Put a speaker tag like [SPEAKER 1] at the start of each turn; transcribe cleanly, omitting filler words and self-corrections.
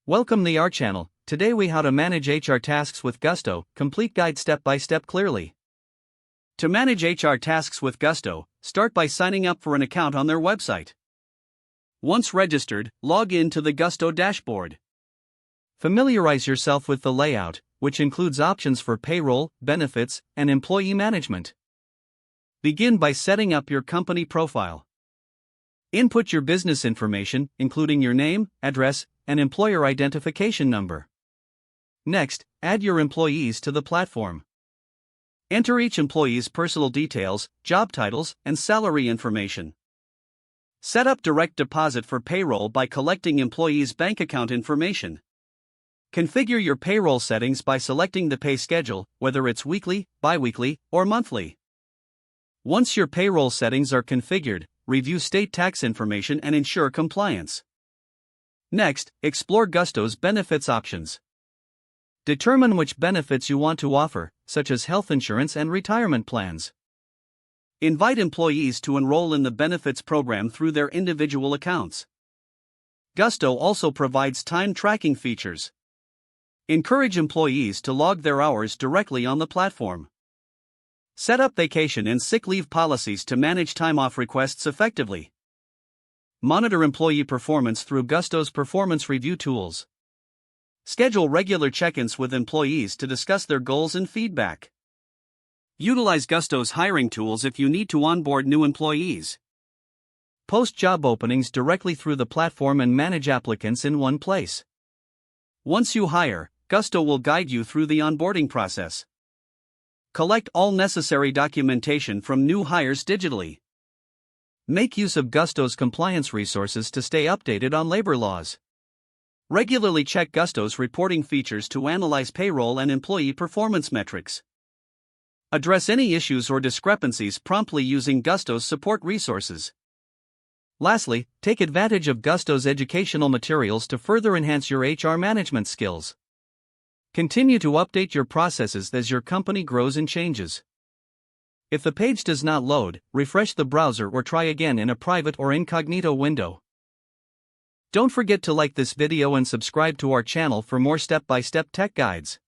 [SPEAKER 1] Welcome to our channel. Today we how to manage HR tasks with Gusto, complete guide step by step clearly. To manage HR tasks with Gusto, start by signing up for an account on their website. Once registered, log in to the Gusto dashboard. Familiarize yourself with the layout, which includes options for payroll, benefits, and employee management. Begin by setting up your company profile. Input your business information, including your name, address, and employer identification number. Next, add your employees to the platform. Enter each employee's personal details, job titles, and salary information. Set up direct deposit for payroll by collecting employees' bank account information. Configure your payroll settings by selecting the pay schedule, whether it's weekly, bi-weekly, or monthly. Once your payroll settings are configured, review state tax information and ensure compliance. Next, explore Gusto's benefits options. Determine which benefits you want to offer, such as health insurance and retirement plans. Invite employees to enroll in the benefits program through their individual accounts. Gusto also provides time tracking features. Encourage employees to log their hours directly on the platform. Set up vacation and sick leave policies to manage time off requests effectively. Monitor employee performance through Gusto's performance review tools. Schedule regular check-ins with employees to discuss their goals and feedback. Utilize Gusto's hiring tools if you need to onboard new employees. Post job openings directly through the platform and manage applicants in one place. Once you hire, Gusto will guide you through the onboarding process. Collect all necessary documentation from new hires digitally. Make use of Gusto's compliance resources to stay updated on labor laws. Regularly check Gusto's reporting features to analyze payroll and employee performance metrics. Address any issues or discrepancies promptly using Gusto's support resources. Lastly, take advantage of Gusto's educational materials to further enhance your HR management skills. Continue to update your processes as your company grows and changes. If the page does not load, refresh the browser or try again in a private or incognito window. Don't forget to like this video and subscribe to our channel for more step-by-step tech guides.